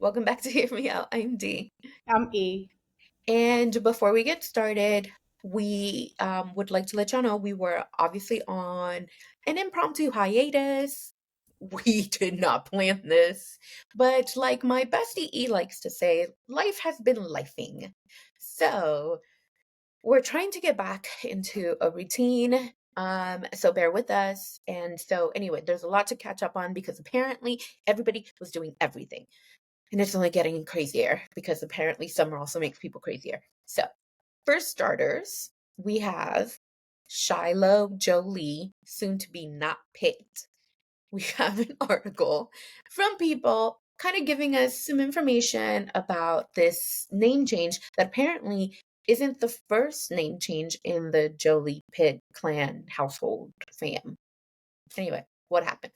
Welcome back to Hear Me Out. I'm Dee. I'm E. And before we get started, we would like to let y'all know we were obviously on an impromptu hiatus. We did not plan this, but like my bestie E likes to say, life has been lifing. So we're trying to get back into a routine. So bear with us. And so anyway, there's a lot to catch up on because apparently everybody was doing everything. And it's only getting crazier because apparently summer also makes people crazier. So, for starters, we have Shiloh Jolie, soon to be not Pitt. We have an article from people kind of giving us some information about this name change that apparently isn't the first name change in the Jolie Pitt clan household fam. Anyway, what happened?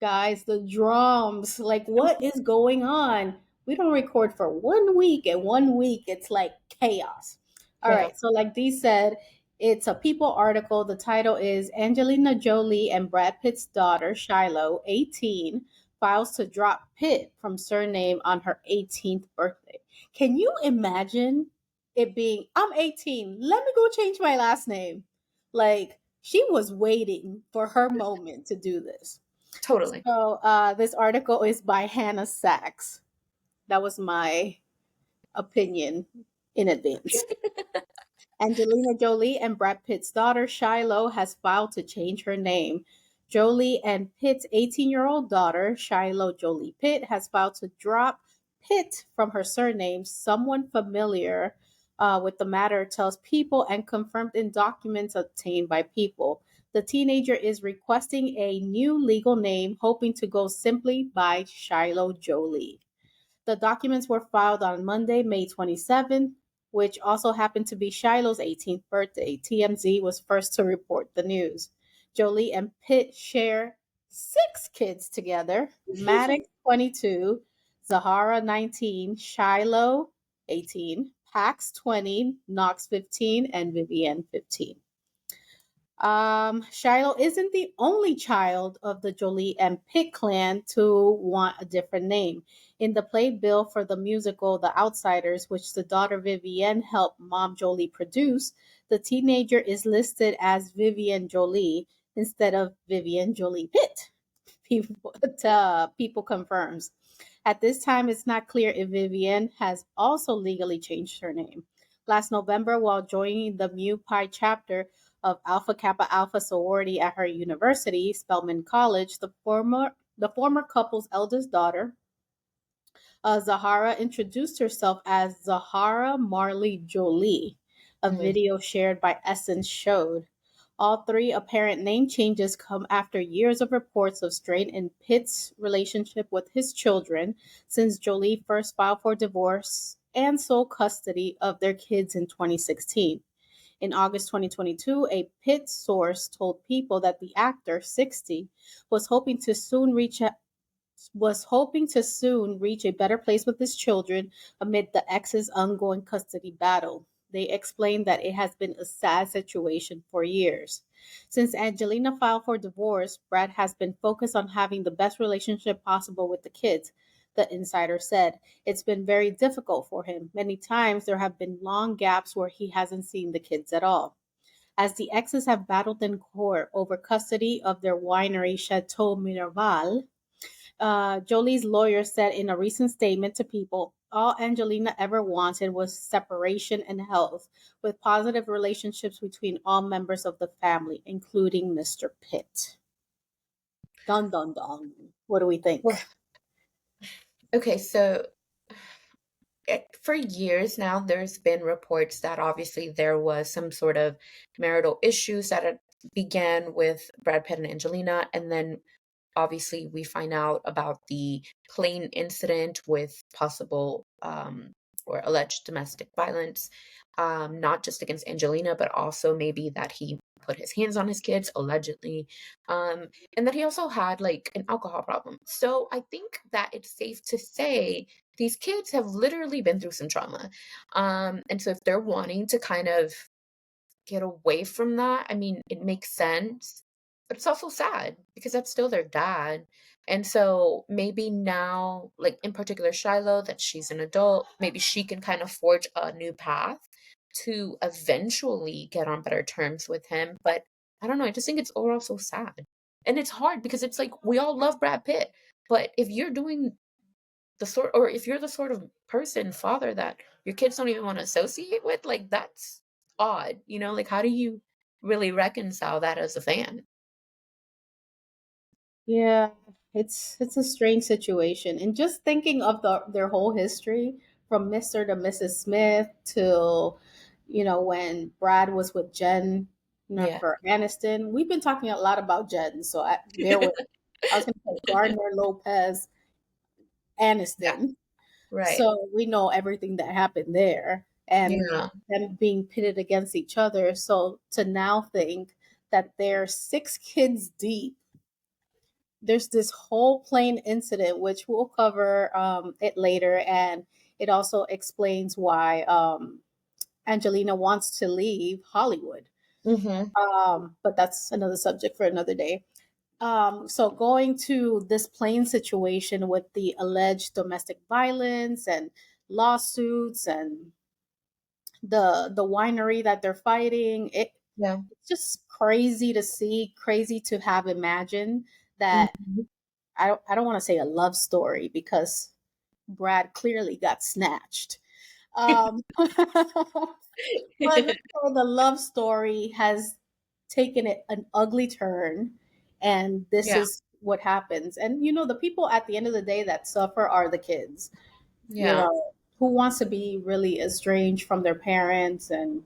Guys, the drums. Like, what is going on? We don't record for 1 week, and 1 week it's like chaos. All Yeah. right, so like Dee said, it's a People article. The title is Angelina Jolie and Brad Pitt's daughter, Shiloh, 18, files to drop Pitt from surname on her 18th birthday. Can you imagine it being, I'm 18, let me go change my last name? Like, she was waiting for her moment to do this. Totally. So this article is by Hannah Sachs. That was my opinion in advance. Angelina Jolie and Brad Pitt's daughter Shiloh has filed to change her name. Jolie and Pitt's 18-year-old daughter, Shiloh Jolie Pitt, has filed to drop Pitt from her surname. Someone familiar with the matter tells People and confirmed in documents obtained by People. The teenager is requesting a new legal name, hoping to go simply by Shiloh Jolie. The documents were filed on Monday, May 27th, which also happened to be Shiloh's 18th birthday. TMZ was first to report the news. Jolie and Pitt share 6 kids together: Maddox, 22, Zahara, 19, Shiloh, 18, Pax, 20, Knox, 15, and Vivienne, 15. Shiloh isn't the only child of the Jolie and Pitt clan to want a different name. In the playbill for the musical The Outsiders, which the daughter Vivienne helped mom Jolie produce, the teenager is listed as Vivienne Jolie instead of Vivienne Jolie Pitt. People confirms. At this time, it's not clear if Vivienne has also legally changed her name. Last November, while joining the Mu Pi chapter of Alpha Kappa Alpha sorority at her university, Spelman College, the former couple's eldest daughter, Zahara, introduced herself as Zahara Marley Jolie. A Mhm. video shared by Essence showed. All three apparent name changes come after years of reports of strain in Pitt's relationship with his children since Jolie first filed for divorce and sole custody of their kids in 2016. In August 2022, a Pitt source told People that the actor, 60, was hoping to soon reach a better place with his children amid the ex's ongoing custody battle. They explained that it has been a sad situation for years. Since Angelina filed for divorce, Brad has been focused on having the best relationship possible with the kids. The insider said it's been very difficult for him. Many times there have been long gaps where he hasn't seen the kids at all. As the exes have battled in court over custody of their winery Chateau Miraval, Jolie's lawyer said in a recent statement to People, all Angelina ever wanted was separation and health, with positive relationships between all members of the family, including Mr. Pitt. Dun dun dun. What do we Well, think? okay, so for years now, there's been reports that obviously there was some sort of marital issues that had began with Brad Pitt and Angelina, and then obviously we find out about the plane incident with possible or alleged domestic violence, not just against Angelina, but also maybe that he put his hands on his kids allegedly, and that he also had like an alcohol problem. So I think that it's safe to say these kids have literally been through some trauma, and so if they're wanting to kind of get away from that, I mean, it makes sense, but it's also sad because that's still their dad. And so maybe now, like in particular Shiloh, that she's an adult, maybe she can kind of forge a new path to eventually get on better terms with him. But I don't know, I just think it's overall so sad. And it's hard because it's like we all love Brad Pitt, but if you're doing the sort, or if you're the sort of person, father, that your kids don't even want to associate with, like that's odd, like how do you really reconcile that as a fan? Yeah, it's a strange situation. And just thinking of their whole history from Mr. to Mrs. Smith till, when Brad was with Jen, Yeah. for Aniston. We've been talking a lot about Jen, so bear with. I was going to say Gardner, Lopez, Yeah, Aniston. right. So we know everything that happened there and Yeah. them being pitted against each other. So to now think that they're 6 kids deep, there's this whole plane incident, which we'll cover it later. And it also explains why Angelina wants to leave Hollywood. Mm-hmm. But that's another subject for another day. So going to this plane situation with the alleged domestic violence and lawsuits and the winery that they're fighting, Yeah. it's just crazy to see, crazy to have imagined that. Mhm. I don't want to say a love story because Brad clearly got snatched. Um, but the love story has taken it an ugly turn, and this Yeah, is what happens. And the people at the end of the day that suffer are the kids. You yeah, know, who wants to be really estranged from their parents, and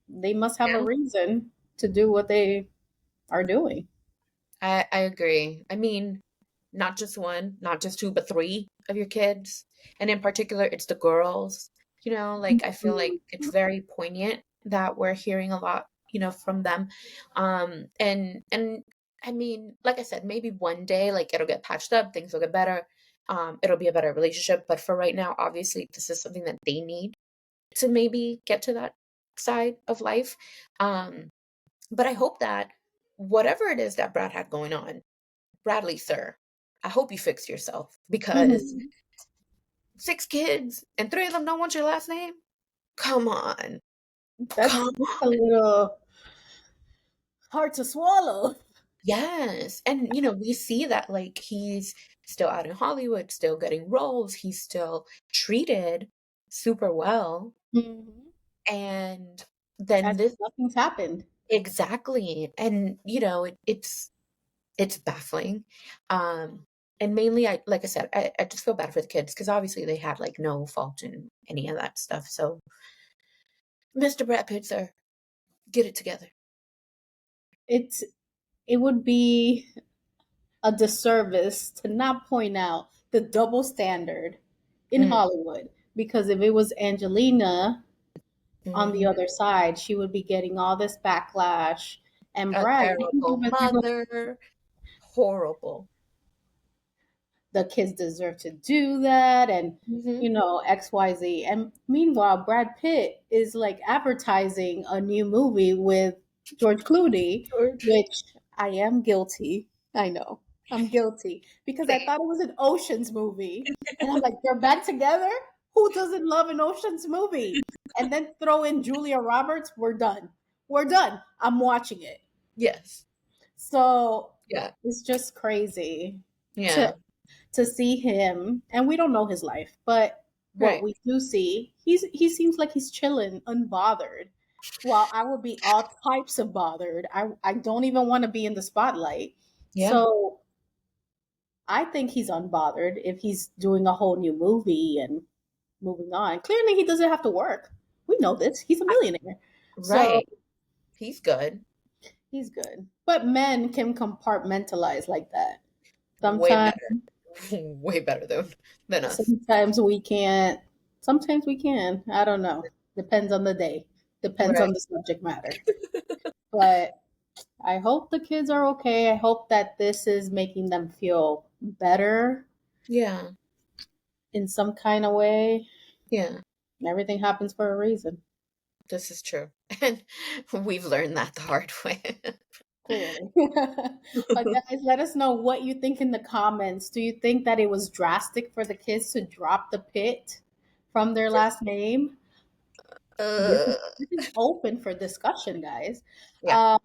they must have a yeah. reason to do what they are doing. I agree. I mean, not just one, not just two, but three of your kids. And in particular, it's the girls. Like I feel like it's very poignant that we're hearing a lot, from them. And I mean, like I said, maybe one day, like it'll get patched up, things will get better. It'll be a better relationship. But for right now, obviously, this is something that they need to maybe get to that side of life. Um, But I hope that whatever it is that Brad had going on, Bradley, sir, I hope you fix yourself because Mhm. 6 kids and three of them don't want your last name? Come on. That's Come just a on. little hard to swallow. Yes. And, we see that like he's still out in Hollywood, still getting roles, he's still treated super well. Mhm. And then As this, nothing's happened. exactly. And, it's baffling. Um, and mainly, like I said, I just feel bad for the kids because obviously they had like no fault in any of that stuff. So, Mr. Brad Pitt, sir, get it together. It's it would be a disservice to not point out the double standard in Mm, Hollywood, because if it was Angelina on the mhm. other side, she would be getting all this backlash. And A Brad wouldn't terrible even give a mother, horrible. the kids deserve to do that and Hmm. XYZ. And meanwhile, Brad Pitt is like advertising a new movie with George Clooney, George, which I am guilty. I know. I'm guilty because I same. thought it was an Ocean's movie. And I'm like, they're back together? Who doesn't love an Ocean's movie? And then throw in Julia Roberts, we're done. We're done. I'm watching it. Yes. So Yeah. it's just crazy to Yeah. see him, and we don't know his life, but what Right. we do see, he seems like he's chilling, unbothered. While I would be all types of bothered. I don't even want to be in the spotlight. Yeah. So I think he's unbothered if he's doing a whole new movie and moving on. Clearly, he doesn't have to work. We know this. He's a I- millionaire. So Right. He's good. he's good. But men can compartmentalize like that. Way Sometimes better. Way better than us. Sometimes we can't. Sometimes we can. I don't know. Depends on the day. Depends Right. on the subject matter. But I hope the kids are okay. I hope that this is making them feel better Yeah. in some kind of way. Yeah. Everything happens for a reason. This is true. And we've learned that the hard way. clearly. But guys, let us know what you think in the comments. Do you think that it was drastic for the kids to drop the Pitt from their last name? This is, Uh, this is open for discussion, guys. yeah.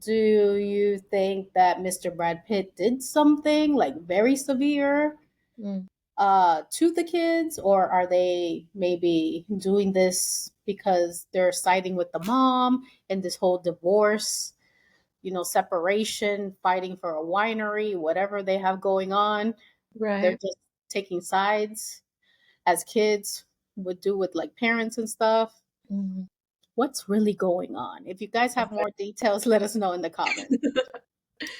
Do you think that Mr. Brad Pitt did something like very severe Mm, to the kids, or are they maybe doing this because they're siding with the mom and this whole divorce, separation, fighting for a winery, whatever they have going on? They're right. just taking sides as kids would do with like parents and stuff. Mhm. What's really going on? If you guys have more details, let us know in the comments.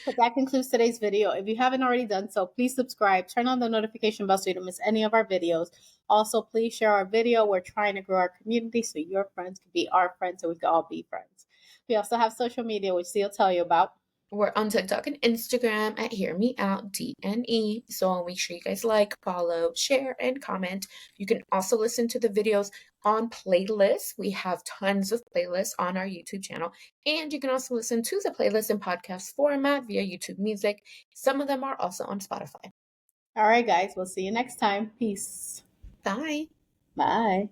But that concludes today's video. If you haven't already done so, please subscribe, turn on the notification bell so you don't miss any of our videos. Also, please share our video. We're trying to grow our community so your friends can be our friends and we can all be friends. We also have social media, which Seal tell you about. We're on TikTok and Instagram at Hear Me Out DNE. So make sure you guys like, follow, share, and comment. You can also listen to the videos on playlists. We have tons of playlists on our YouTube channel. And you can also listen to the playlist in podcast format via YouTube Music. Some of them are also on Spotify. All right, guys, we'll see you next time. Peace. Bye. Bye.